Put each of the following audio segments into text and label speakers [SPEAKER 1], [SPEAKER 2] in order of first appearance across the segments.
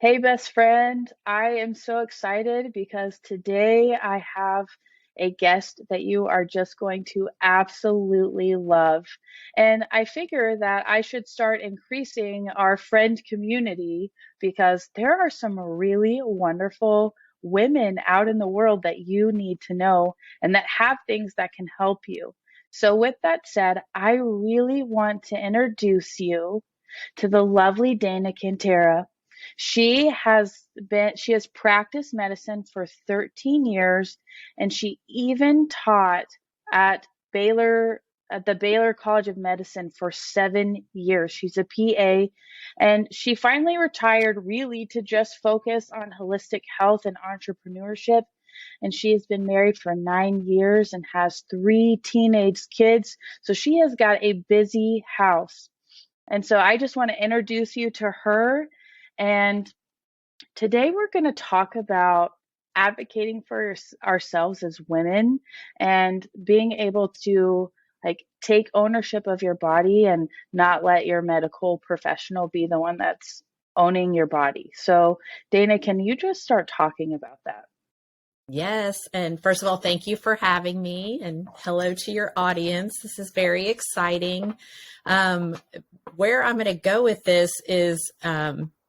[SPEAKER 1] Hey, best friend. I am so excited because today I have a guest that you are just going to absolutely love. And I figure that I should start increasing our friend community because there are some really wonderful women out in the world that you need to know and that have things that can help you. So, with that said, I really want to introduce you to the lovely Dana Kantara. She has practiced medicine for 13 years and she even taught at Baylor at the Baylor College of Medicine for 7 years. She's a PA and she finally retired really to just focus on holistic health and entrepreneurship. And she has been married for 9 years and has three teenage kids. So she has got a busy house. And so I just want to introduce you to her. And today we're going to talk about advocating for ourselves as women and being able to take ownership of your body and not let your medical professional be the one that's owning your body. So, Dana, can you just start talking about that?
[SPEAKER 2] Yes. And first of all, thank you for having me and hello to your audience. This is very exciting. Um, where I'm going to go with this is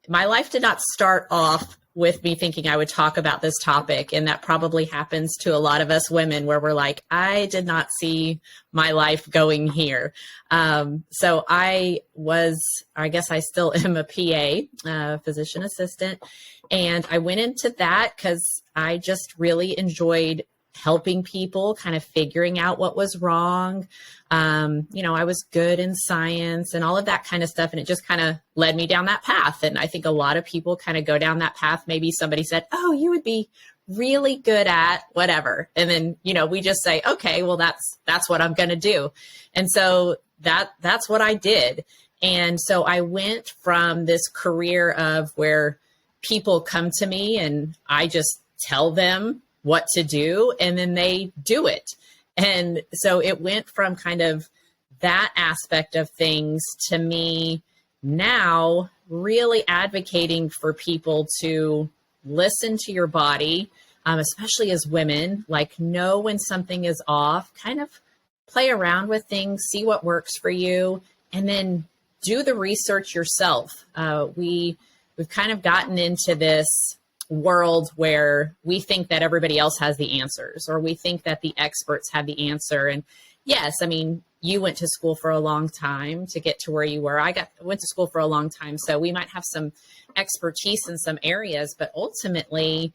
[SPEAKER 2] my life did not start off with me thinking I would talk about this topic. And that probably happens to a lot of us women where we're like, I did not see my life going here. So I guess I still am a PA, physician assistant. And I went into that because I just really enjoyed helping people kind of figuring out what was wrong. I was good in science and all of that kind of stuff. And it just kind of led me down that path. And I think a lot of people kind of go down that path. Maybe somebody said, oh, you would be really good at whatever. And then, we just say, okay, well, that's what I'm going to do. And so that's what I did. And so I went from this career of where people come to me and I just tell them what to do and then they do it. And so it went from kind of that aspect of things to me now really advocating for people to listen to your body, especially as women, like know when something is off, kind of play around with things, see what works for you, and then do the research yourself. We've kind of gotten into this world where we think that everybody else has the answers or we think that the experts have the answer. And yes, I mean, you went to school for a long time to get to where you were. I went to school for a long time. So we might have some expertise in some areas, but ultimately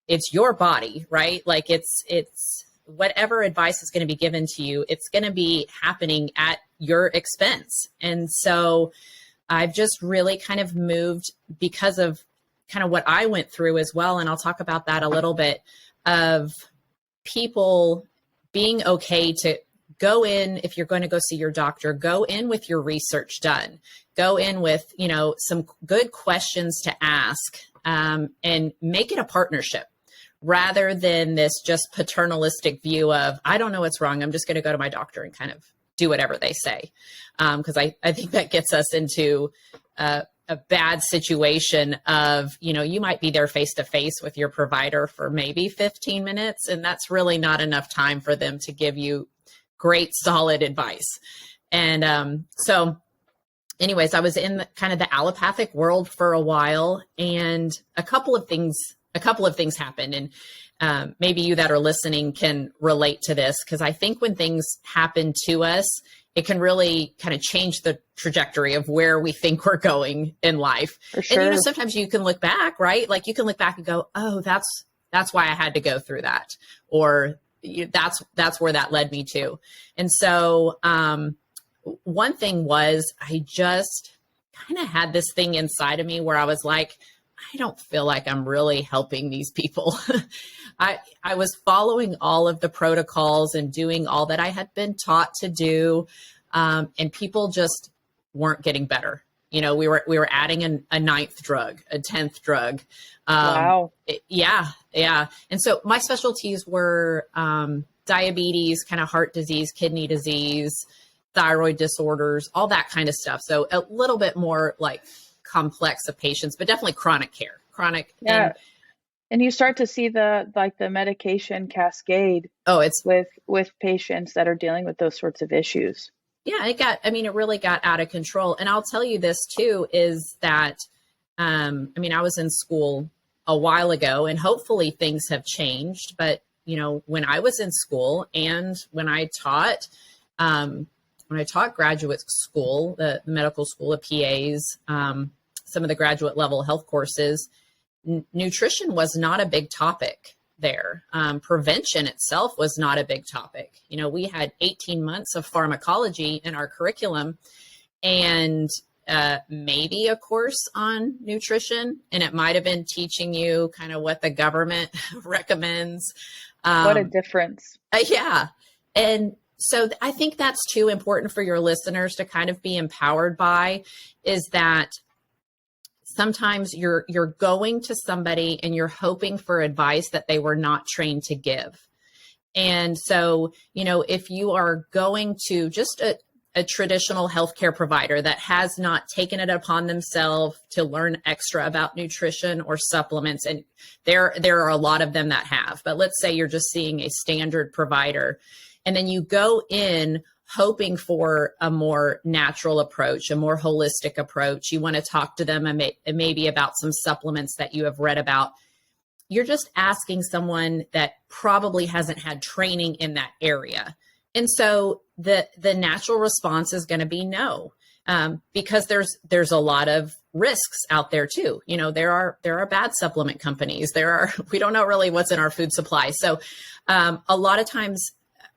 [SPEAKER 2] it's your body, right? Like it's whatever advice is going to be given to you, it's going to be happening at your expense. And so I've just really kind of moved because of kind of what I went through as well. And I'll talk about that a little bit of people being okay to go in. If you're going to go see your doctor, go in with your research done, go in with, some good questions to ask, and make it a partnership rather than this just paternalistic view of, I don't know what's wrong. I'm just going to go to my doctor and kind of do whatever they say. Because I think that gets us into a bad situation of, you might be there face to face with your provider for maybe 15 minutes, and that's really not enough time for them to give you great, solid advice. And so anyways, I was in kind of the allopathic world for a while, and a couple of things happened. And maybe you that are listening can relate to this, because I think when things happen to us, it can really kind of change the trajectory of where we think we're going in life.
[SPEAKER 1] For sure.
[SPEAKER 2] And, sometimes you can look back, right? Like you can look back and go, oh, that's why I had to go through that. Or that's where that led me to. And so one thing was I just kind of had this thing inside of me where I was like, I don't feel like I'm really helping these people. I was following all of the protocols and doing all that I had been taught to do. And people just weren't getting better. We were adding a ninth drug, a 10th drug.
[SPEAKER 1] Wow.
[SPEAKER 2] Yeah. And so my specialties were diabetes, kind of heart disease, kidney disease, thyroid disorders, all that kind of stuff. So a little bit more like complex of patients, but definitely chronic care, chronic.
[SPEAKER 1] Yeah. And you start to see the medication cascade
[SPEAKER 2] It's
[SPEAKER 1] with patients that are dealing with those sorts of issues.
[SPEAKER 2] Yeah, it really got out of control. And I'll tell you this too, is that, I was in school a while ago and hopefully things have changed. But, when I was in school and when I taught graduate school, the medical school of PAs, some of the graduate level health courses, nutrition was not a big topic there. Prevention itself was not a big topic. We had 18 months of pharmacology in our curriculum and maybe a course on nutrition. And it might have been teaching you kind of what the government recommends.
[SPEAKER 1] What a difference.
[SPEAKER 2] Yeah. And so I think that's too important for your listeners to kind of be empowered by, is that sometimes you're going to somebody and you're hoping for advice that they were not trained to give. And so, if you are going to just a traditional healthcare provider that has not taken it upon themselves to learn extra about nutrition or supplements, and there are a lot of them that have, but let's say you're just seeing a standard provider, and then you go in hoping for a more natural approach, a more holistic approach. You want to talk to them and maybe about some supplements that you have read about. You're just asking someone that probably hasn't had training in that area. And so the natural response is going to be no, because there's a lot of risks out there too. There are bad supplement companies. We don't know really what's in our food supply. So a lot of times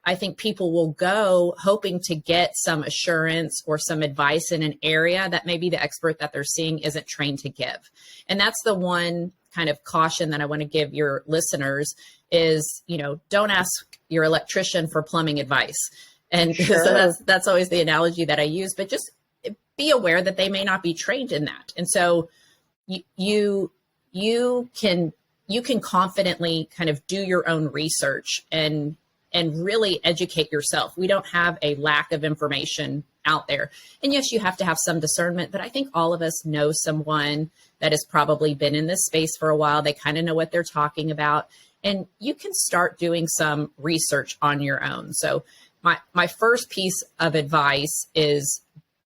[SPEAKER 2] I think people will go hoping to get some assurance or some advice in an area that maybe the expert that they're seeing isn't trained to give. And that's the one kind of caution that I want to give your listeners is, don't ask your electrician for plumbing advice. And
[SPEAKER 1] Sure.
[SPEAKER 2] So that's always the analogy that I use, but just be aware that they may not be trained in that. And so you can confidently kind of do your own research and really educate yourself. We don't have a lack of information out there. And yes, you have to have some discernment, but I think all of us know someone that has probably been in this space for a while. They kind of know what they're talking about, and you can start doing some research on your own. So my first piece of advice is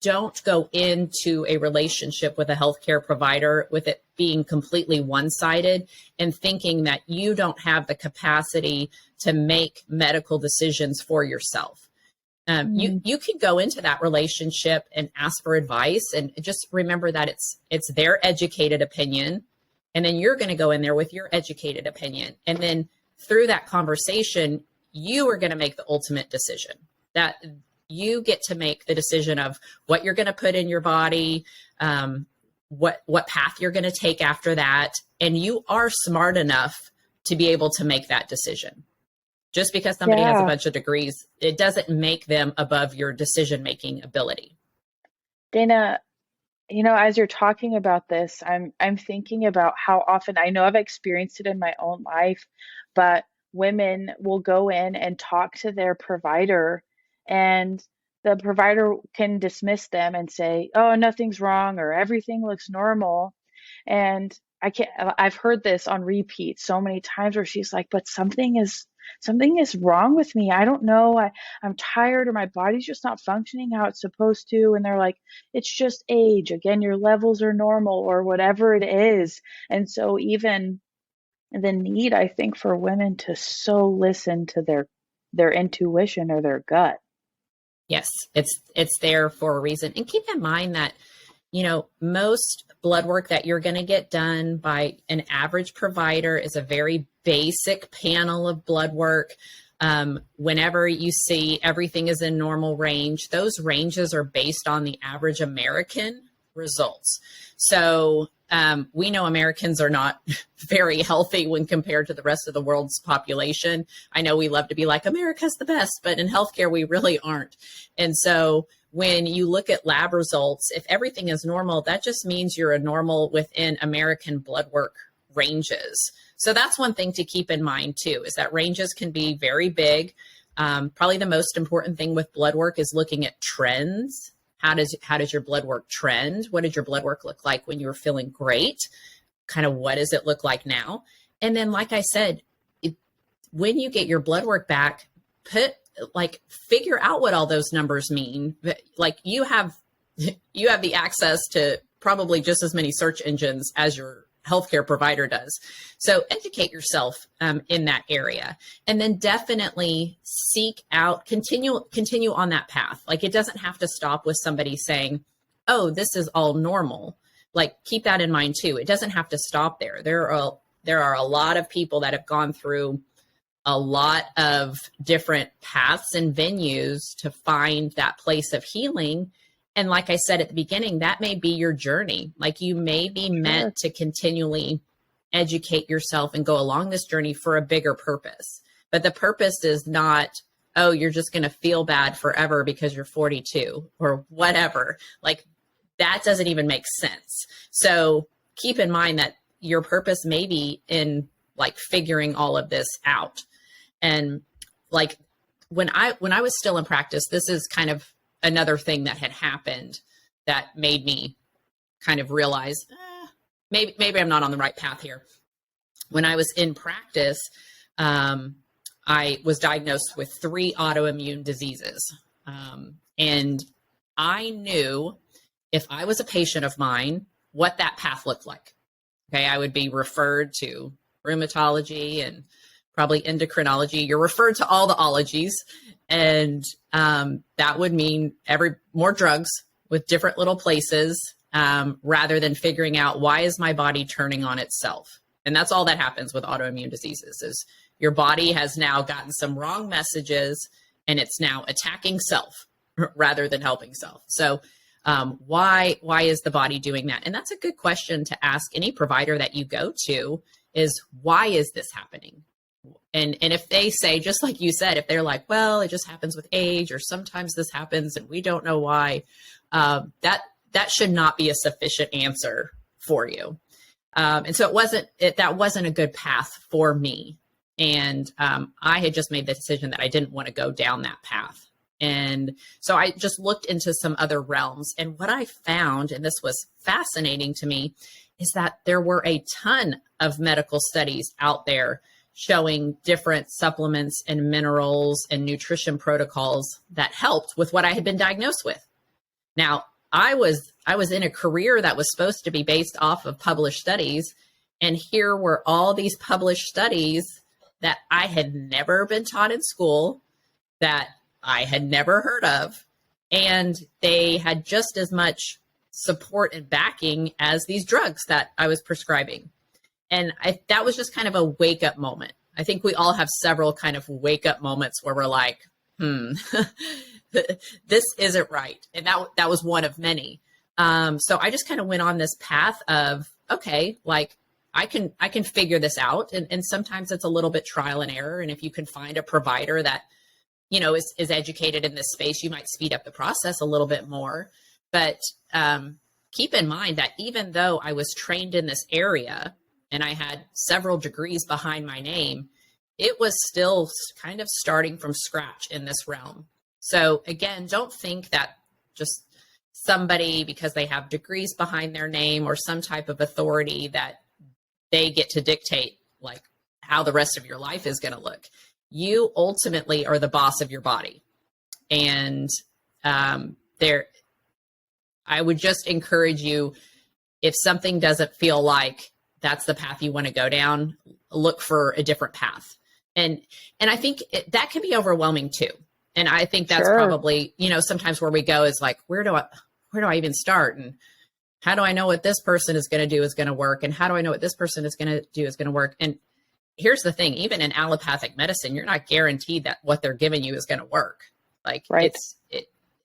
[SPEAKER 2] don't go into a relationship with a healthcare provider with it being completely one-sided and thinking that you don't have the capacity to make medical decisions for yourself. You can go into that relationship and ask for advice, and just remember that it's their educated opinion, and then you're going to go in there with your educated opinion, and then through that conversation, you are going to make the ultimate decision. That you get to make the decision of what you're going to put in your body, what path you're going to take after that, and you are smart enough to be able to make that decision. Just because somebody has a bunch of degrees, it doesn't make them above your decision-making ability.
[SPEAKER 1] Dana, as you're talking about this, I'm thinking about how often, I know I've experienced it in my own life, but women will go in and talk to their provider, and the provider can dismiss them and say, oh, nothing's wrong, or everything looks normal. And I've heard this on repeat so many times where she's like, but something is wrong with me. I don't know. I'm tired, or my body's just not functioning how it's supposed to. And they're like, it's just age. Again, your levels are normal, or whatever it is. And so even the need, I think, for women to so listen to their intuition or their gut.
[SPEAKER 2] Yes, it's there for a reason. And keep in mind that, most blood work that you're going to get done by an average provider is a very basic panel of blood work. Whenever you see everything is in normal range, those ranges are based on the average American results. So we know Americans are not very healthy when compared to the rest of the world's population. I know we love to be like, America's the best, but in healthcare, we really aren't. And so when you look at lab results, if everything is normal, that just means you're a normal within American blood work ranges. So that's one thing to keep in mind too, is that ranges can be very big. Probably the most important thing with blood work is looking at trends. how does your blood work trend? What did your blood work look like when you were feeling great? Kind of what does it look like now? And then, like I said, when you get your blood work back, figure out what all those numbers mean. Like you have the access to probably just as many search engines as your healthcare provider does. So educate yourself in that area, and then definitely seek out, continue on that path. Like it doesn't have to stop with somebody saying, oh, this is all normal. Like keep that in mind too. It doesn't have to stop there. There are a lot of people that have gone through a lot of different paths and venues to find that place of healing. And like I said at the beginning, that may be your journey. Like you may be meant to continually educate yourself and go along this journey for a bigger purpose. But the purpose is not, oh, you're just going to feel bad forever because you're 42 or whatever. Like that doesn't even make sense. So keep in mind that your purpose may be in like figuring all of this out. And like when I was still in practice, this is kind of another thing that had happened that made me kind of realize maybe I'm not on the right path here. When I was in practice, I was diagnosed with 3 autoimmune diseases. And I knew if I was a patient of mine, what that path looked like. Okay, I would be referred to rheumatology and probably endocrinology. You're referred to all the ologies. And that would mean more drugs with different little places, rather than figuring out why is my body turning on itself. And that's all that happens with autoimmune diseases is your body has now gotten some wrong messages and it's now attacking self rather than helping self. So why is the body doing that? And that's a good question to ask any provider that you go to is, why is this happening? And if they say, just like you said, if they're like, well, it just happens with age, or sometimes this happens and we don't know why, that should not be a sufficient answer for you. And so that wasn't a good path for me. And I had just made the decision that I didn't want to go down that path. And so I just looked into some other realms. And what I found, and this was fascinating to me, is that there were a ton of medical studies out there showing different supplements and minerals and nutrition protocols that helped with what I had been diagnosed with. Now, I was in a career that was supposed to be based off of published studies. And here were all these published studies that I had never been taught in school, that I had never heard of. And they had just as much support and backing as these drugs that I was prescribing. And that was just kind of a wake up moment. I think we all have several kind of wake up moments where we're like, this isn't right. And that was one of many. So I just kind of went on this path of, okay, like I can figure this out. And sometimes it's a little bit trial and error. And if you can find a provider that, you know, is educated in this space, you might speed up the process a little bit more. But keep in mind that even though I was trained in this area, and I had several degrees behind my name, it was still kind of starting from scratch in this realm. So again, don't think that just somebody, because they have degrees behind their name or some type of authority, that they get to dictate like how the rest of your life is going to look. You ultimately are the boss of your body. And I would just encourage you, if something doesn't feel like that's the path you want to go down, look for a different path. And I think that can be overwhelming too. And I think that's probably, you know, sometimes where we go is like, where do I even start? And how do I know what this person is going to do is going to work? And how do I know what this person is going to do is going to work? And here's the thing, even in allopathic medicine, you're not guaranteed that what they're giving you is going to work. Like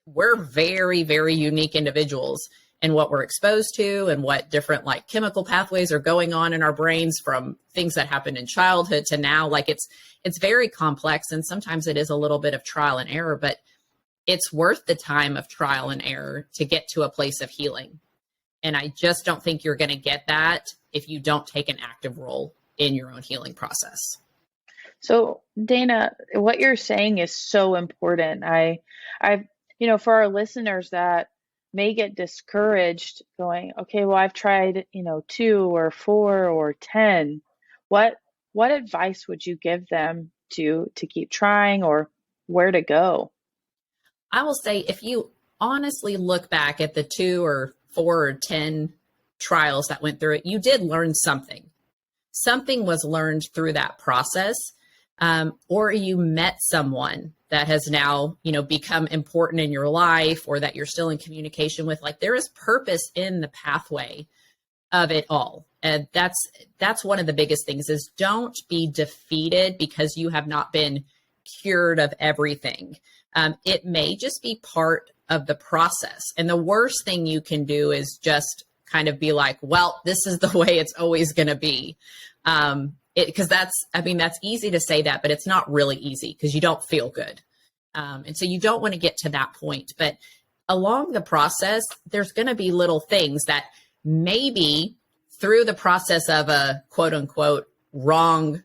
[SPEAKER 2] we're very, very unique individuals in what we're exposed to and what different like chemical pathways are going on in our brains from things that happened in childhood to now. Like it's very complex, and sometimes it is a little bit of trial and error, but it's worth the time of trial and error to get to a place of healing. And I just don't think you're going to get that if you don't take an active role in your own healing process.
[SPEAKER 1] So Dana, what you're saying is so important. I've, you know, for our listeners that may get discouraged going, okay, well, I've tried, 2 or 4 or 10. What what advice would you give them to keep trying or where to go?
[SPEAKER 2] I will say, if you honestly look back at the 2 or 4 or 10 trials that went through it, you did learn something. Something was learned through that process, or you met someone that has now, become important in your life, or that you're still in communication with. Like, there is purpose in the pathway of it all. And that's one of the biggest things, is don't be defeated because you have not been cured of everything. It may just be part of the process. And the worst thing you can do is just kind of be like, well, this is the way it's always going to be. Because that's easy to say that, but it's not really easy because you don't feel good. And so you don't want to get to that point. But along the process, there's going to be little things that maybe through the process of a quote unquote wrong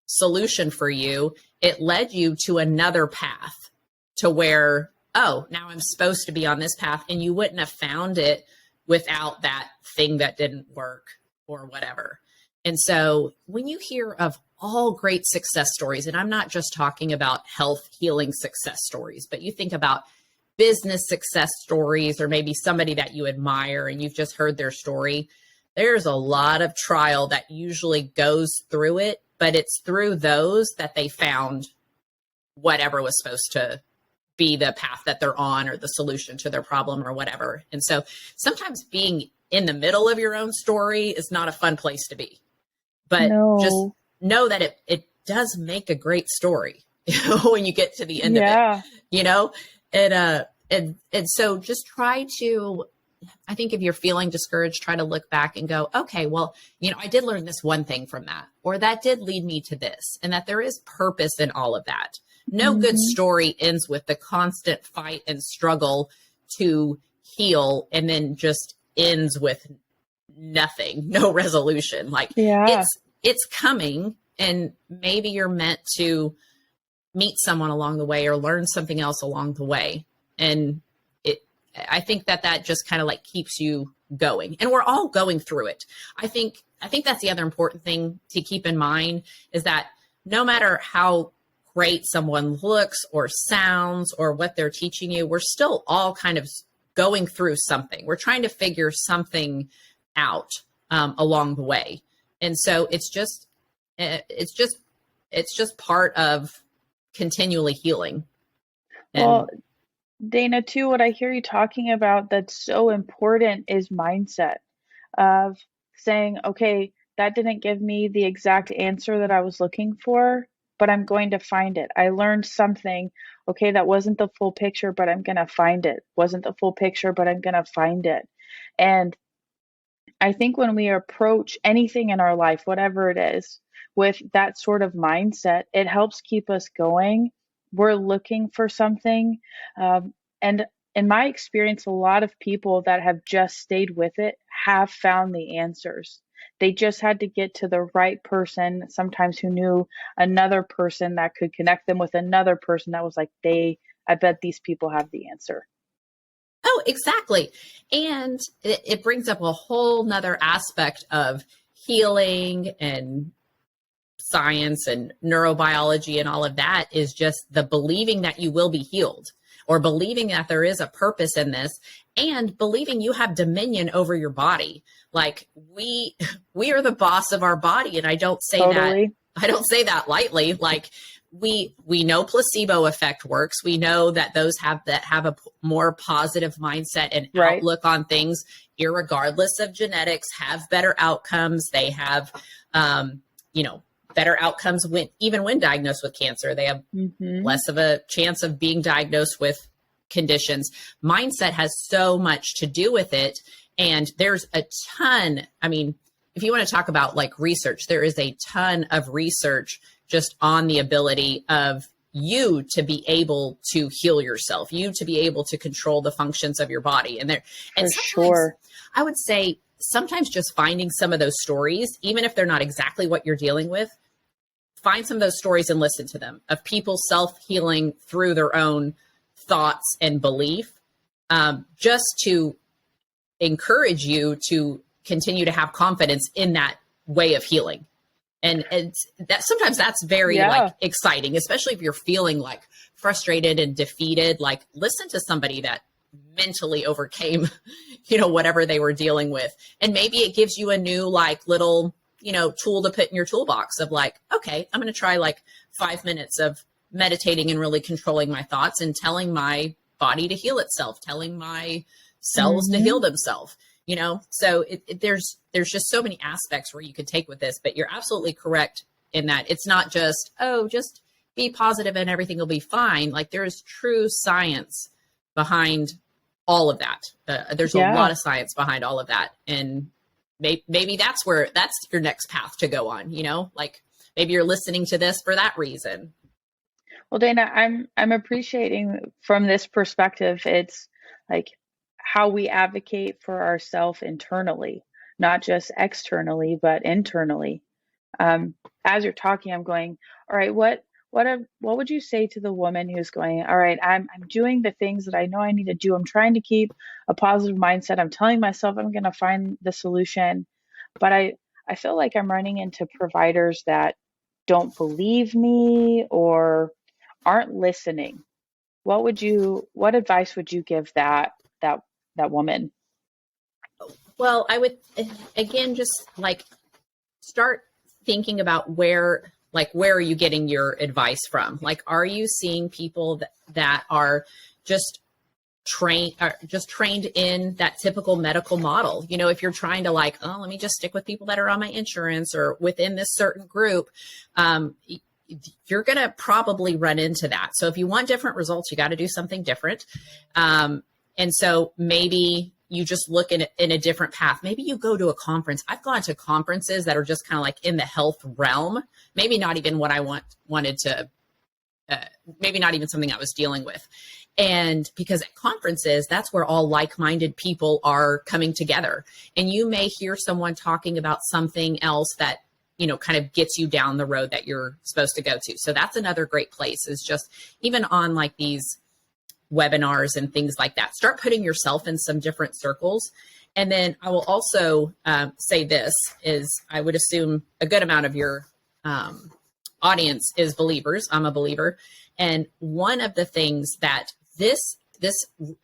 [SPEAKER 2] solution for you, it led you to another path to where, oh, now I'm supposed to be on this path. And you wouldn't have found it without that thing that didn't work or whatever. And so when you hear of all great success stories, and I'm not just talking about health healing success stories, but you think about business success stories, or maybe somebody that you admire and you've just heard their story, there's a lot of trial that usually goes through it, but it's through those that they found whatever was supposed to be the path that they're on, or the solution to their problem, or whatever. And so sometimes being in the middle of your own story is not a fun place to be. But just
[SPEAKER 1] No.
[SPEAKER 2] know that it does make a great story when you get to the end of it, and so just try to, I think if you're feeling discouraged, try to look back and go, okay, well, I did learn this one thing from that, or that did lead me to this, and that there is purpose in all of that. No good story ends with the constant fight and struggle to heal and then just ends with nothing, no resolution. Like, it's coming, and maybe you're meant to meet someone along the way or learn something else along the way. And I think that just kind of like keeps you going, and we're all going through it. I think that's the other important thing to keep in mind, is that no matter how great someone looks or sounds or what they're teaching you, we're still all kind of going through something. We're trying to figure something out along the way. And so it's just part of continually healing.
[SPEAKER 1] Well, Dana, too, what I hear you talking about that's so important is mindset of saying, okay, that didn't give me the exact answer that I was looking for, but I'm going to find it. I learned something. Okay, that wasn't the full picture, but I'm going to find it. Wasn't the full picture, but I'm going to find it. And I think when we approach anything in our life, whatever it is, with that sort of mindset, it helps keep us going. We're looking for something. And in my experience, a lot of people that have just stayed with it have found the answers. They just had to get to the right person, sometimes who knew another person that could connect them with another person that was like, I bet these people have the answer.
[SPEAKER 2] Oh, exactly. And it brings up a whole nother aspect of healing and science and neurobiology, and all of that is just the believing that you will be healed, or believing that there is a purpose in this, and believing you have dominion over your body. Like, we are the boss of our body. And I don't say that lightly. Like, we know placebo effect works. We know that those have a more positive mindset and outlook on things, irregardless of genetics, have better outcomes. They have, better outcomes even when diagnosed with cancer. They have less of a chance of being diagnosed with conditions. Mindset has so much to do with it. And there's a ton, if you want to talk about like research, there is a ton of research just on the ability of you to be able to heal yourself, you to be able to control the functions of your body. And I would say sometimes just finding some of those stories, even if they're not exactly what you're dealing with, find some of those stories and listen to them, of people self-healing through their own thoughts and belief. just to encourage you to continue to have confidence in that way of healing. And that sometimes that's very like exciting, especially if you're feeling like frustrated and defeated. Like, listen to somebody that mentally overcame, whatever they were dealing with. And maybe it gives you a new like little, tool to put in your toolbox of like, okay, I'm going to try like 5 minutes of meditating and really controlling my thoughts and telling my body to heal itself, telling my cells to heal themselves. So there's just so many aspects where you could take with this, but you're absolutely correct in that it's not just, just be positive and everything will be fine. Like, there is true science behind all of that. There's a lot of science behind all of that. And maybe that's your next path to go on, like maybe you're listening to this for that reason.
[SPEAKER 1] Well, Dana, I'm appreciating from this perspective, it's like how we advocate for ourselves internally, not just externally, but internally. As you're talking, I'm going, all right, what would you say to the woman who's going, all right, I'm doing the things that I know I need to do. I'm trying to keep a positive mindset. I'm telling myself I'm going to find the solution, but I feel like I'm running into providers that don't believe me or aren't listening. What advice would you give that woman?
[SPEAKER 2] Well, I would, again, just like start thinking about where are you getting your advice from? Like, are you seeing people that are just trained in that typical medical model? If you're trying to like, let me just stick with people that are on my insurance or within this certain group, you're going to probably run into that. So if you want different results, you got to do something different. And so maybe you just look in a different path. Maybe you go to a conference. I've gone to conferences that are just kind of like in the health realm, maybe not even what I wanted to, maybe not even something I was dealing with. And because at conferences, that's where all like-minded people are coming together. And you may hear someone talking about something else that, kind of gets you down the road that you're supposed to go to. So that's another great place, is just even on like these webinars and things like that, start putting yourself in some different circles. And then I will also say this is, I would assume a good amount of your audience is believers. I'm a believer. And one of the things that this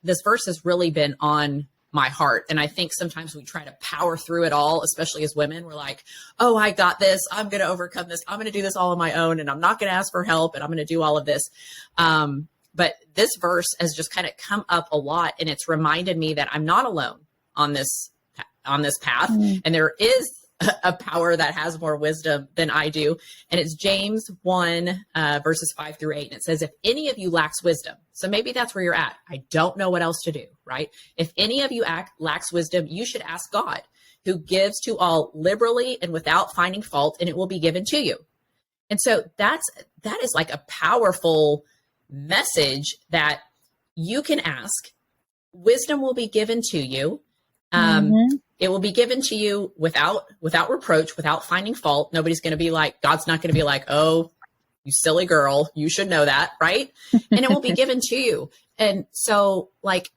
[SPEAKER 2] verse has really been on my heart. And I think sometimes we try to power through it all, especially as women. We're like, oh, I got this. I'm going to overcome this. I'm going to do this all on my own. And I'm not going to ask for help. And I'm going to do all of this. But this verse has just kind of come up a lot. And it's reminded me that I'm not alone on this path. And there is a power that has more wisdom than I do. And it's James 1, verses 5-8. And it says, if any of you lacks wisdom, so maybe that's where you're at. I don't know what else to do, right? If any of you lacks wisdom, you should ask God, who gives to all liberally and without finding fault, and it will be given to you. And so that is like a powerful message that you can ask. Wisdom will be given to you. It will be given to you without reproach, without finding fault. Nobody's going to be like, God's not going to be like, oh, you silly girl, you should know that, right? And it will be given to you. And so like,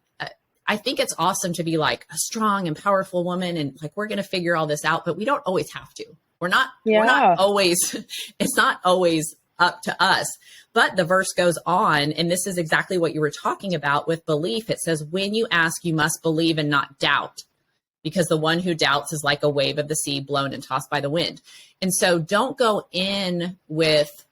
[SPEAKER 2] I think it's awesome to be like a strong and powerful woman and like, we're going to figure all this out, but we don't always have to. We're not always, it's not always up to us. But the verse goes on, and this is exactly what you were talking about with belief. It says, when you ask, you must believe and not doubt, because the one who doubts is like a wave of the sea blown and tossed by the wind. And so don't go in with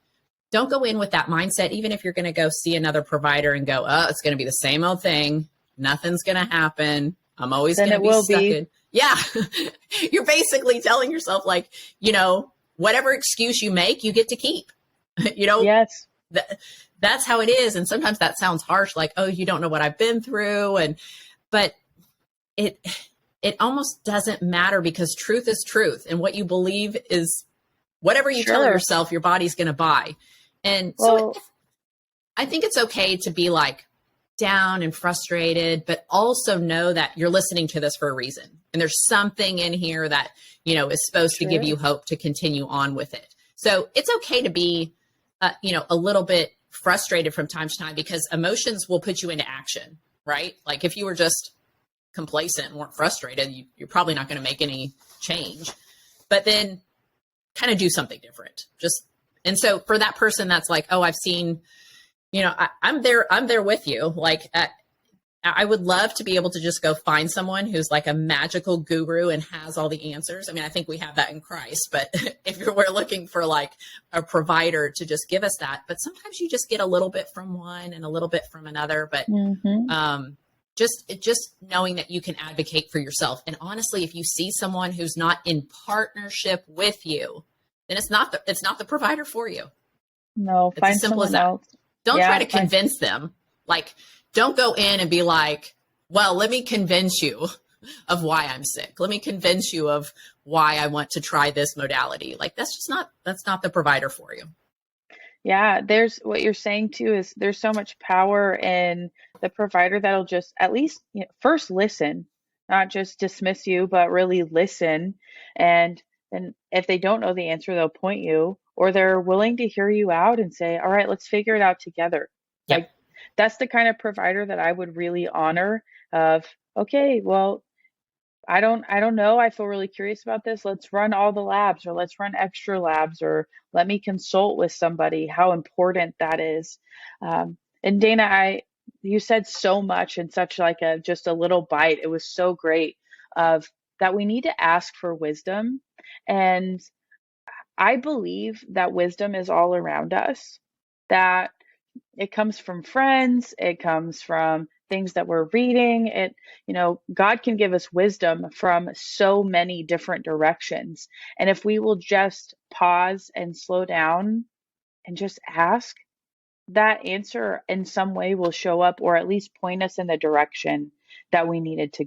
[SPEAKER 2] that mindset, even if you're going to go see another provider and go, oh, it's going to be the same old thing. Nothing's going to happen. I'm always going to be stuck in. Yeah. You're basically telling yourself like, whatever excuse you make, you get to keep,
[SPEAKER 1] Yes.
[SPEAKER 2] That's how it is. And sometimes that sounds harsh, like, oh, you don't know what I've been through. But it almost doesn't matter, because truth is truth. And what you believe is whatever you tell yourself, your body's going to buy. And so I think it's okay to be like down and frustrated, but also know that you're listening to this for a reason. And there's something in here that, is supposed to give you hope to continue on with it. So it's okay to be, a little bit frustrated from time to time, because emotions will put you into action, right? Like if you were just complacent and weren't frustrated, you're probably not going to make any change. But then kind of do something different. And so for that person that's like, oh, I've seen, I'm there with you. Like I would love to be able to just go find someone who's like a magical guru and has all the answers. I mean, I think we have that in Christ, but if we're looking for like a provider to just give us that, but sometimes you just get a little bit from one and a little bit from another, but just knowing that you can advocate for yourself. And honestly, if you see someone who's not in partnership with you, then it's not the provider for you.
[SPEAKER 1] No,
[SPEAKER 2] it's
[SPEAKER 1] find
[SPEAKER 2] as simple
[SPEAKER 1] someone
[SPEAKER 2] as that.
[SPEAKER 1] else.
[SPEAKER 2] Don't try to convince them. Like, don't go in and be like, well, let me convince you of why I'm sick. Let me convince you of why I want to try this modality. Like, that's not the provider for you.
[SPEAKER 1] Yeah, there's what you're saying too is there's so much power in the provider that'll just at least first listen, not just dismiss you, but really listen. And then if they don't know the answer, they'll point you, or they're willing to hear you out and say, all right, let's figure it out together.
[SPEAKER 2] Yep.
[SPEAKER 1] Like that's the kind of provider that I would really honor of, okay, well, I don't know. I feel really curious about this. Let's run all the labs, or let's run extra labs, or let me consult with somebody, how important that is. And Dana, you said so much in such like just a little bite. It was so great of that we need to ask for wisdom. And I believe that wisdom is all around us, that it comes from friends, it comes from things that we're reading. God can give us wisdom from so many different directions. And if we will just pause and slow down and just ask, that answer in some way will show up, or at least point us in the direction that we needed to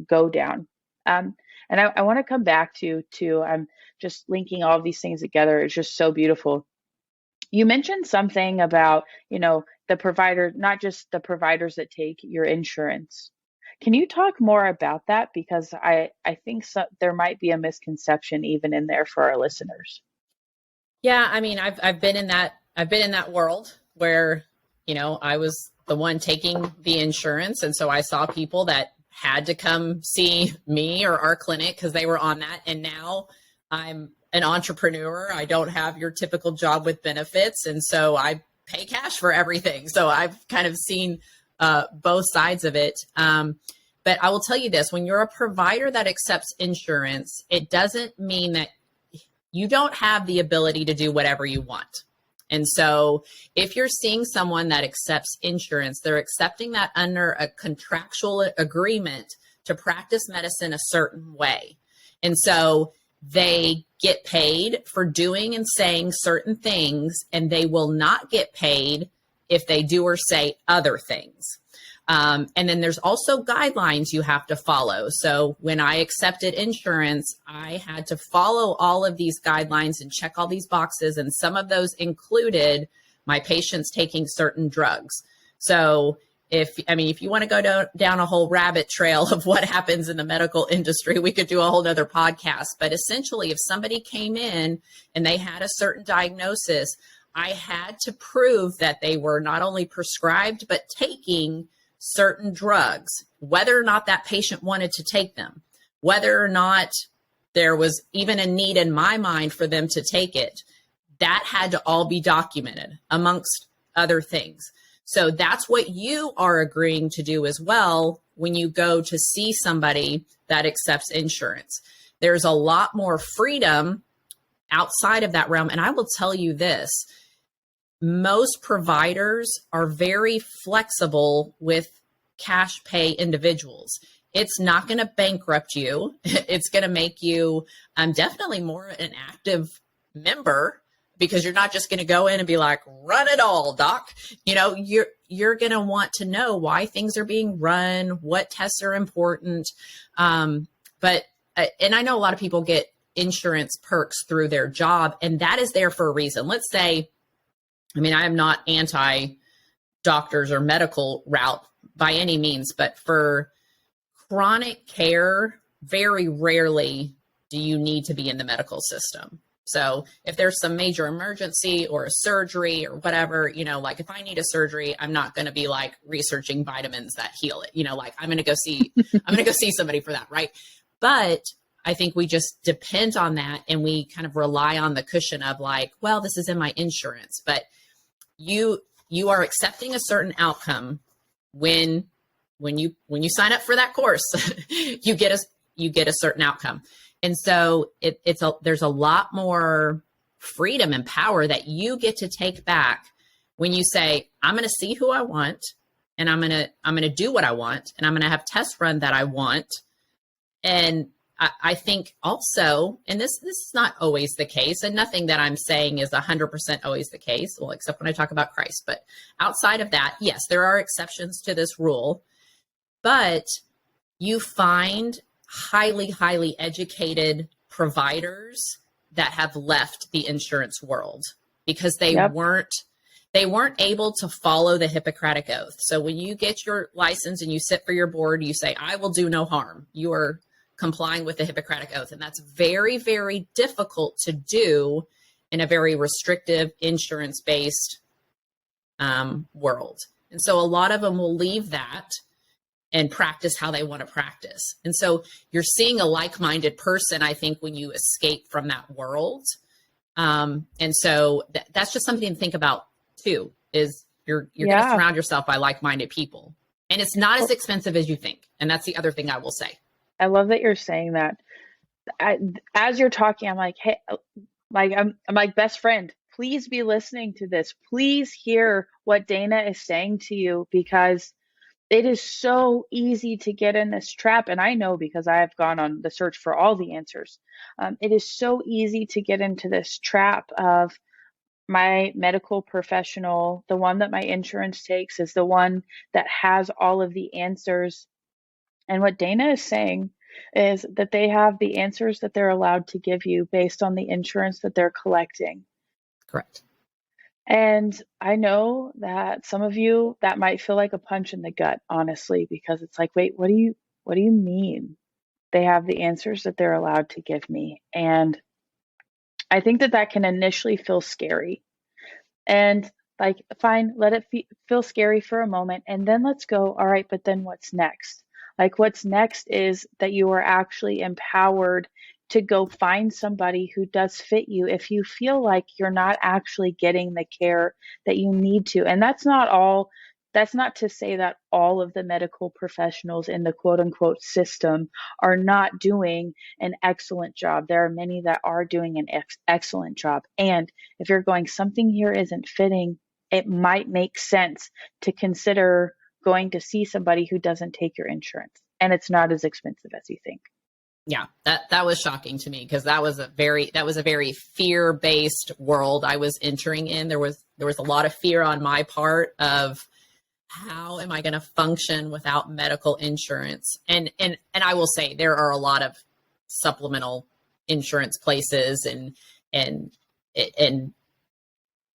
[SPEAKER 1] go down. And I want to come back to I'm just linking all of these things together. It's just so beautiful. You mentioned something about, the provider, not just the providers that take your insurance. Can you talk more about that? Because I think there might be a misconception even in there for our listeners.
[SPEAKER 2] Yeah, I mean, I've been in that world where, I was the one taking the insurance, and so I saw people that had to come see me or our clinic because they were on that, and now I'm an entrepreneur. I don't have your typical job with benefits. And so I pay cash for everything. So I've kind of seen both sides of it. But I will tell you this, when you're a provider that accepts insurance, it doesn't mean that you don't have the ability to do whatever you want. And so if you're seeing someone that accepts insurance, they're accepting that under a contractual agreement to practice medicine a certain way. And so they get paid for doing and saying certain things, and they will not get paid if they do or say other things. And then there's also guidelines you have to follow. So when I accepted insurance, I had to follow all of these guidelines and check all these boxes. And some of those included my patients taking certain drugs. So if you want to go down a whole rabbit trail of what happens in the medical industry, we could do a whole nother podcast. But essentially, if somebody came in and they had a certain diagnosis, I had to prove that they were not only prescribed, but taking certain drugs, whether or not that patient wanted to take them, whether or not there was even a need in my mind for them to take it. That had to all be documented amongst other things. So that's what you are agreeing to do as well when you go to see somebody that accepts insurance. There's a lot more freedom outside of that realm. And I will tell you this, most providers are very flexible with cash pay individuals. It's not going to bankrupt you. It's going to make you definitely more an active member, because you're not just going to go in and be like, run it all, doc. You're going to want to know why things are being run, what tests are important. And I know a lot of people get insurance perks through their job, and that is there for a reason. Let's say, I am not anti doctors or medical route by any means, but for chronic care, very rarely do you need to be in the medical system. So if there's some major emergency or a surgery or whatever, like if I need a surgery, I'm not going to be like researching vitamins that heal it, like I'm going to go see somebody for that. Right. But I think we just depend on that, and we kind of rely on the cushion of like, well, this is in my insurance, but you are accepting a certain outcome when you sign up for that course. you get a certain outcome. And so there's a lot more freedom and power that you get to take back when you say, I'm going to see who I want, and I'm going to do what I want, and I'm going to have tests run that I want. And I think also, and this is not always the case, and nothing that I'm saying is 100% always the case, well, except when I talk about Christ. But outside of that, yes, there are exceptions to this rule, but you find highly, highly educated providers that have left the insurance world because they weren't able to follow the Hippocratic Oath. So when you get your license and you sit for your board, you say, I will do no harm. You are complying with the Hippocratic Oath. And that's very, very difficult to do in a very restrictive insurance-based world. And so a lot of them will leave that and practice how they want to practice. And so you're seeing a like-minded person, I think, when you escape from that world. And so that's just something to think about too, is you're going to surround yourself by like-minded people. And it's not as expensive as you think. And that's the other thing I will say.
[SPEAKER 1] I love that you're saying that. As you're talking, I'm like, hey, I'm like, best friend, please be listening to this. Please hear what Dana is saying to you, because it is so easy to get in this trap. And I know, because I have gone on the search for all the answers. It is so easy to get into this trap of my medical professional, the one that my insurance takes, is the one that has all of the answers. And what Dana is saying is that they have the answers that they're allowed to give you based on the insurance that they're collecting.
[SPEAKER 2] Correct.
[SPEAKER 1] And I know that some of you, that might feel like a punch in the gut, honestly, because it's like, wait, what do you mean they have the answers that they're allowed to give me? And I think that can initially feel scary. And like, fine, let it feel scary for a moment, and then let's go, all right, but then what's next? Like, what's next is that you are actually empowered to go find somebody who does fit you if you feel like you're not actually getting the care that you need to. And that's not to say that all of the medical professionals in the quote unquote system are not doing an excellent job. There are many that are doing an excellent job. And if you're going, something here isn't fitting, it might make sense to consider going to see somebody who doesn't take your insurance. And it's not as expensive as you think.
[SPEAKER 2] Yeah, that was shocking to me, because that was a very fear-based world I was entering in. There was a lot of fear on my part of, how am I going to function without medical insurance? And I will say, there are a lot of supplemental insurance places and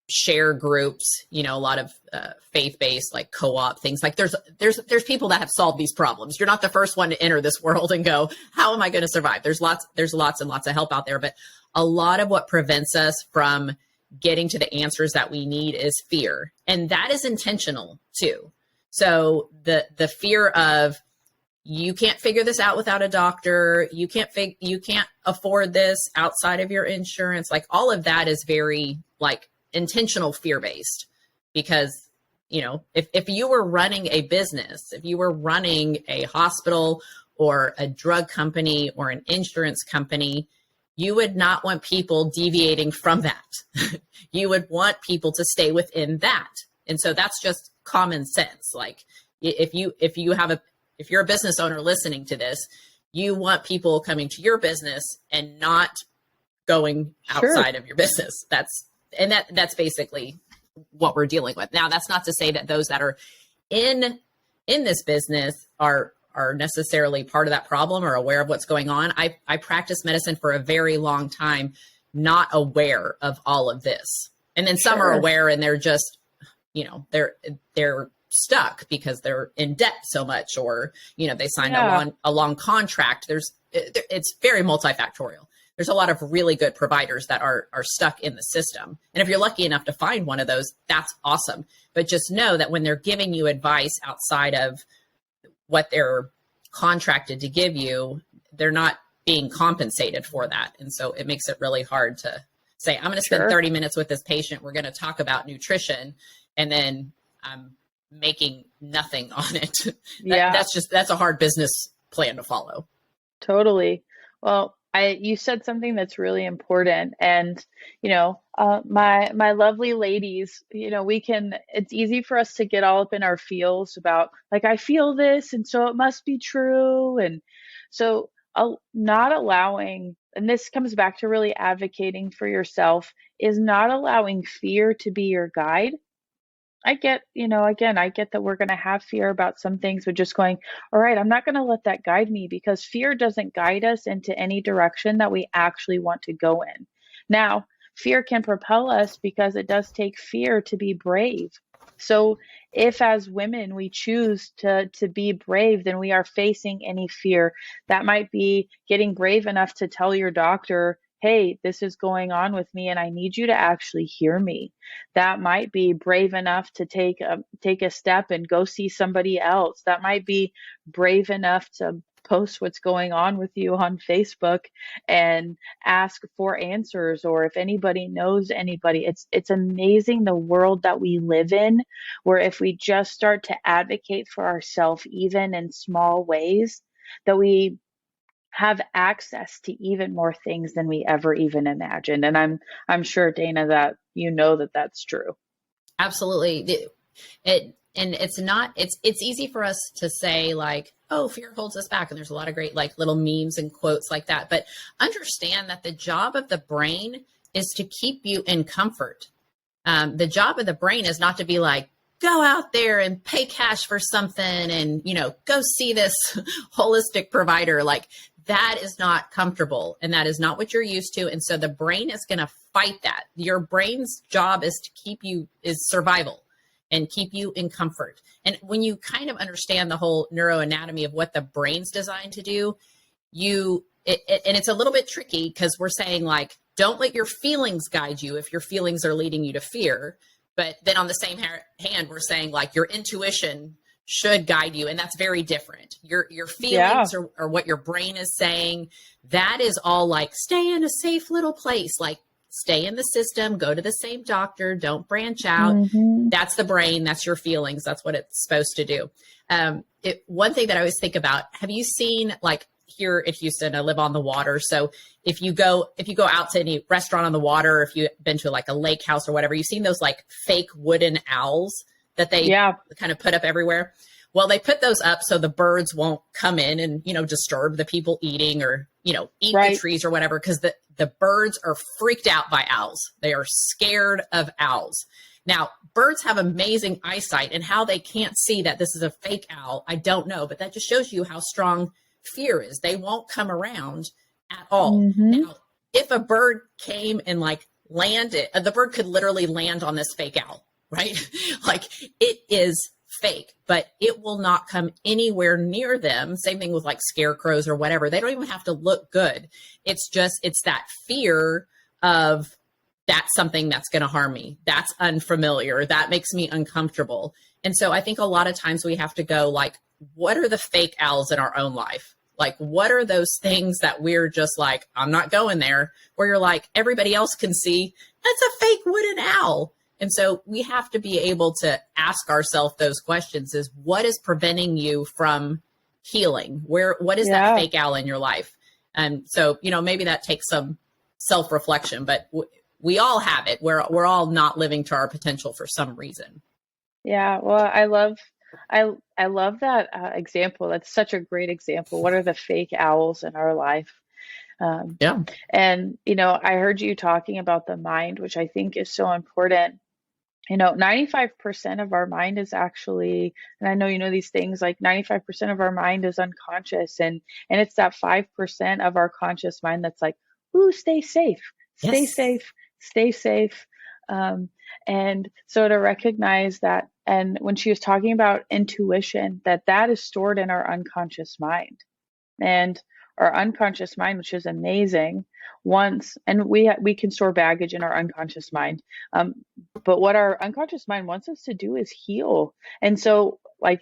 [SPEAKER 2] share groups, a lot of faith-based, like co-op things. Like there's people that have solved these problems. You're not the first one to enter this world and go, how am I going to survive? There's lots and lots of help out there. But a lot of what prevents us from getting to the answers that we need is fear. And that is intentional too. So the fear of, you can't figure this out without a doctor. You can't afford this outside of your insurance. Like, all of that is very like intentional fear-based, because, if you were running a business, if you were running a hospital or a drug company or an insurance company, you would not want people deviating from that. You would want people to stay within that. And so that's just common sense. Like, if you're a business owner listening to this, you want people coming to your business and not going outside of your business. That's basically what we're dealing with. Now, that's not to say that those that are in this business are necessarily part of that problem or aware of what's going on. I practiced medicine for a very long time, not aware of all of this. And then some are aware, and they're just, they're stuck because they're in debt so much, or, they signed a long contract. It's very multifactorial. there's a lot of really good providers that are stuck in the system. And if you're lucky enough to find one of those, that's awesome. But just know that when they're giving you advice outside of what they're contracted to give you, they're not being compensated for that. And so it makes it really hard to say, I'm going to spend 30 minutes with this patient. We're going to talk about nutrition. And then I'm making nothing on it.
[SPEAKER 1] Yeah.
[SPEAKER 2] That's a hard business plan to follow.
[SPEAKER 1] Totally. Well, you said something that's really important, and my lovely ladies, it's easy for us to get all up in our feels about, like, I feel this, and so it must be true, and so not allowing, and this comes back to really advocating for yourself, is not allowing fear to be your guide. I get, again, I get that we're going to have fear about some things, but just going, all right, I'm not going to let that guide me, because fear doesn't guide us into any direction that we actually want to go in. Now, fear can propel us because it does take fear to be brave. So if as women we choose to be brave, then we are facing any fear. That might be getting brave enough to tell your doctor, hey, this is going on with me and I need you to actually hear me. That might be brave enough to take a step and go see somebody else. That might be brave enough to post what's going on with you on Facebook and ask for answers, or if anybody knows anybody. It's amazing the world that we live in, where if we just start to advocate for ourselves, even in small ways, that we have access to even more things than we ever even imagined. And I'm sure, Dana, that that that's true.
[SPEAKER 2] Absolutely. It's easy for us to say, like, oh, fear holds us back. And there's a lot of great, like, little memes and quotes like that. But understand that the job of the brain is to keep you in comfort. The job of the brain is not to be like, go out there and pay cash for something and, go see this holistic provider. Like, that is not comfortable, and that is not what you're used to. And so the brain is going to fight that. Your brain's job is survival and keep you in comfort. And when you kind of understand the whole neuroanatomy of what the brain's designed to do, and it's a little bit tricky, because we're saying, like, don't let your feelings guide you if your feelings are leading you to fear. But then on the same hand, we're saying, like, your intuition should guide you. And that's very different. Your feelings are what your brain is saying. That is all, like, stay in a safe little place, like, stay in the system, go to the same doctor, don't branch out. Mm-hmm. That's the brain. That's your feelings. That's what it's supposed to do. One thing that I always think about, have you seen, like, here in Houston, I live on the water. So if you go out to any restaurant on the water, or if you've been to, like, a lake house or whatever, you've seen those, like, fake wooden owls that they kind of put up everywhere. Well, they put those up so the birds won't come in and, disturb the people eating, or, eat the trees or whatever, because the birds are freaked out by owls. They are scared of owls. Now, birds have amazing eyesight, and how they can't see that this is a fake owl, I don't know, but that just shows you how strong fear is. They won't come around at all. Mm-hmm. Now, if a bird came and, like, landed, the bird could literally land on this fake owl, right? Like, it is fake, but it will not come anywhere near them. Same thing with, like, scarecrows or whatever. They don't even have to look good. It's that fear of, that's something that's going to harm me. That's unfamiliar. That makes me uncomfortable. And so I think a lot of times we have to go, like, what are the fake owls in our own life? Like, what are those things that we're just like, I'm not going there, where you're like, everybody else can see that's a fake wooden owl. And so we have to be able to ask ourselves those questions: is what is preventing you from healing? What is that fake owl in your life? And so, maybe that takes some self-reflection, but we all have it. We're all not living to our potential for some reason.
[SPEAKER 1] Yeah. Well, I love that example. That's such a great example. What are the fake owls in our life? And, I heard you talking about the mind, which I think is so important. 95% of our mind is actually, and I know you know these things, like 95% of our mind is unconscious. And it's that 5% of our conscious mind that's like, ooh, stay safe, stay safe, stay safe. And so to recognize that, and when she was talking about intuition, that is stored in our unconscious mind. And our unconscious mind, which is amazing, and we can store baggage in our unconscious mind. But what our unconscious mind wants us to do is heal. And so like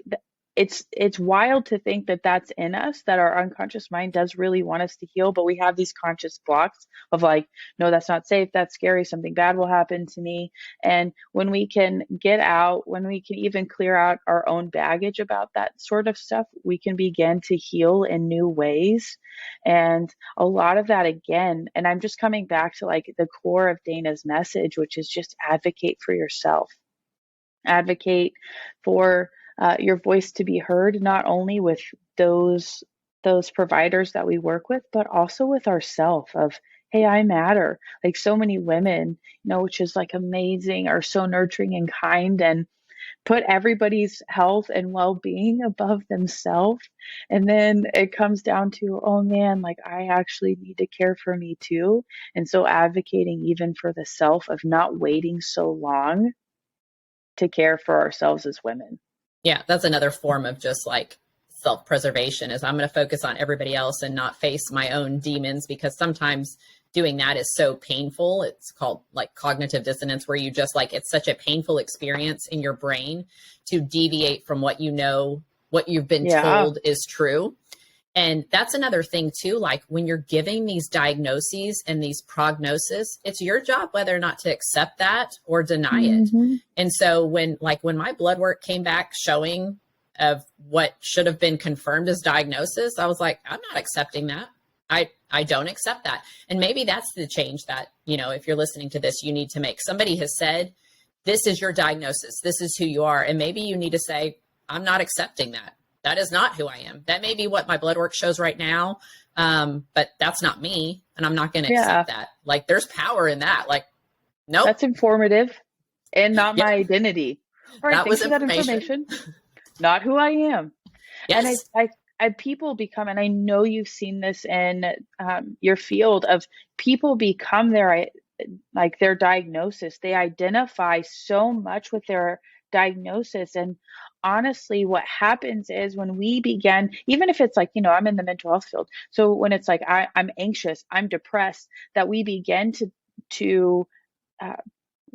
[SPEAKER 1] it's wild to think that that's in us, that our unconscious mind does really want us to heal, but we have these conscious blocks of like, no, that's not safe, that's scary, something bad will happen to me. And when we can get out, when we can even clear out our own baggage about that sort of stuff, we can begin to heal in new ways. And a lot of that, again, and I'm just coming back to like the core of Dana's message, which is just advocate for yourself. Advocate for your voice to be heard, not only with those providers that we work with, but also with ourselves of, hey, I matter. Like so many women, which is like amazing, are so nurturing and kind and put everybody's health and well-being above themselves. And then it comes down to, oh man, like I actually need to care for me too. And so advocating even for the self of not waiting so long to care for ourselves as women.
[SPEAKER 2] Yeah, that's another form of just like self-preservation, is I'm going to focus on everybody else and not face my own demons, because sometimes doing that is so painful. It's called like cognitive dissonance, where you just like, it's such a painful experience in your brain to deviate from what what you've been told is true. And that's another thing too, like when you're giving these diagnoses and these prognoses, it's your job whether or not to accept that or deny it. And so when my blood work came back showing of what should have been confirmed as diagnosis, I was like, I'm not accepting that. I don't accept that. And maybe that's the change that, if you're listening to this, you need to make. Somebody has said, this is your diagnosis. This is who you are. And maybe you need to say, I'm not accepting that. That is not who I am. That may be what my blood work shows right now, but that's not me, and I'm not going to accept that. Like, there's power in that. Like, nope.
[SPEAKER 1] That's informative and not my identity. All right,
[SPEAKER 2] that
[SPEAKER 1] thanks for that information. Not who I am.
[SPEAKER 2] Yes.
[SPEAKER 1] And I people become, and I know you've seen this in your field, of people become their diagnosis. They identify so much with their diagnosis. And honestly, what happens is when we begin, even if it's like, I'm in the mental health field. So when it's like, I'm anxious, I'm depressed, that we begin to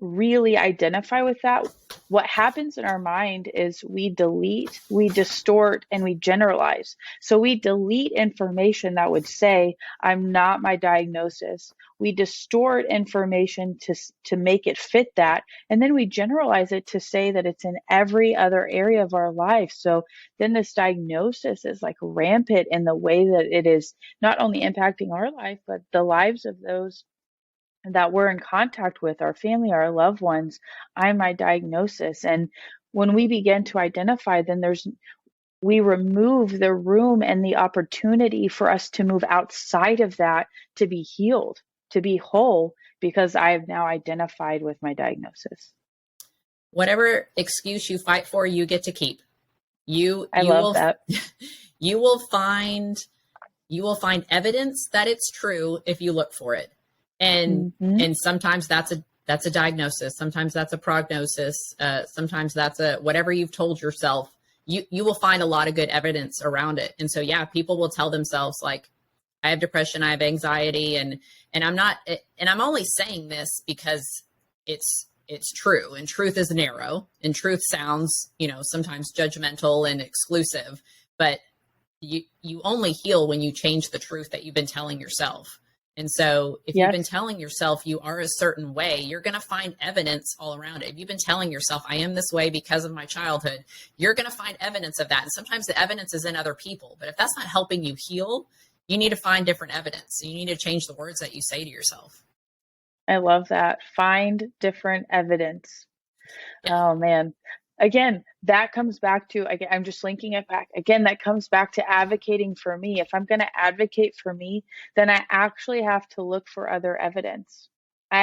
[SPEAKER 1] really identify with that, what happens in our mind is we delete, we distort, and we generalize. So we delete information that would say, I'm not my diagnosis. We distort information to make it fit that. And then we generalize it to say that it's in every other area of our life. So then this diagnosis is like rampant in the way that it is not only impacting our life, but the lives of those that we're in contact with, our family, our loved ones. I'm my diagnosis. And when we begin to identify, then we remove the room and the opportunity for us to move outside of that, to be healed, to be whole, because I have now identified with my diagnosis.
[SPEAKER 2] Whatever excuse you fight for, you get to keep.
[SPEAKER 1] I love that.
[SPEAKER 2] You will find evidence that it's true if you look for it. And sometimes that's a diagnosis. Sometimes that's a prognosis. Sometimes that's whatever you've told yourself. You will find a lot of good evidence around it. And so, yeah, people will tell themselves like, I have depression, I have anxiety, and I'm only saying this because it's true, and truth is narrow, and truth sounds, sometimes judgmental and exclusive, but you only heal when you change the truth that you've been telling yourself. And so if you've been telling yourself you are a certain way, you're going to find evidence all around it. If you've been telling yourself, I am this way because of my childhood, you're going to find evidence of that. And sometimes the evidence is in other people. But if that's not helping you heal, you need to find different evidence. You need to change the words that you say to yourself.
[SPEAKER 1] I love that. Find different evidence. Yeah. Oh, man. Again, that comes back to, again, I'm just linking it back. Again, that comes back to advocating for me. If I'm going to advocate for me, then I actually have to look for other evidence. All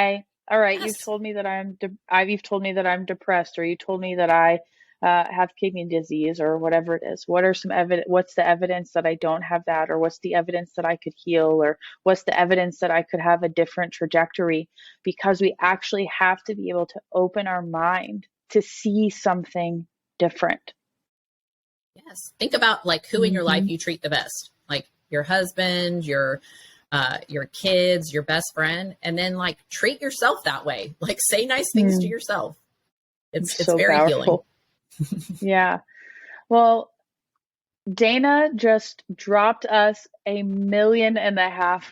[SPEAKER 1] right, yes. You've told me that you've told me that I'm depressed, or you told me that I have kidney disease, or whatever it is. What are some evidence? What's the evidence that I don't have that? Or what's the evidence that I could heal? Or what's the evidence that I could have a different trajectory? Because we actually have to be able to open our mind to see something different.
[SPEAKER 2] Yes. Think about like who in your life you treat the best. Like your husband, your kids, your best friend, and then like treat yourself that way. Like say nice things to yourself. It's
[SPEAKER 1] So
[SPEAKER 2] very healing.
[SPEAKER 1] powerful. Yeah. Well, Dana just dropped us 1.5 million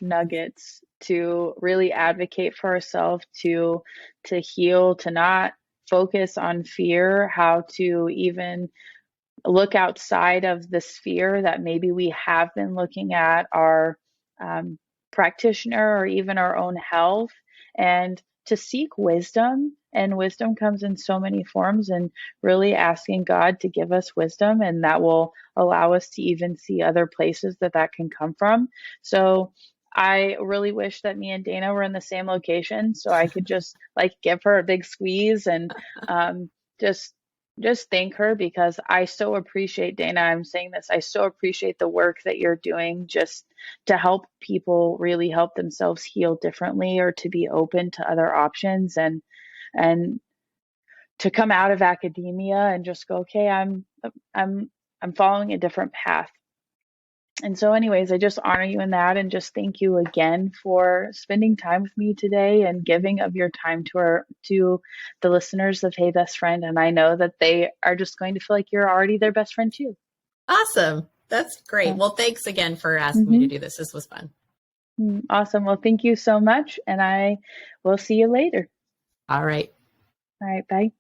[SPEAKER 1] nuggets to really advocate for ourselves, to heal, to not focus on fear, how to even look outside of the sphere that maybe we have been looking at our um, practitioner or even our own health, and to seek wisdom. And wisdom comes in so many forms, and really asking God to give us wisdom, and that will allow us to even see other places that that can come from. So I really wish that me and Dana were in the same location so I could just like give her a big squeeze and um, just thank her, because I so appreciate, Dana, I'm saying this, I so appreciate the work that you're doing just to help people really help themselves heal differently, or to be open to other options, and to come out of academia and just go, okay, I'm following a different path. And so anyways, I just honor you in that, and just thank you again for spending time with me today and giving of your time to the listeners of Hey Best Friend. And I know that they are just going to feel like you're already their best friend too.
[SPEAKER 2] Awesome. That's great. Well, thanks again for asking me to do this. This was fun.
[SPEAKER 1] Awesome. Well, thank you so much, and I will see you later.
[SPEAKER 2] All right.
[SPEAKER 1] All right. Bye.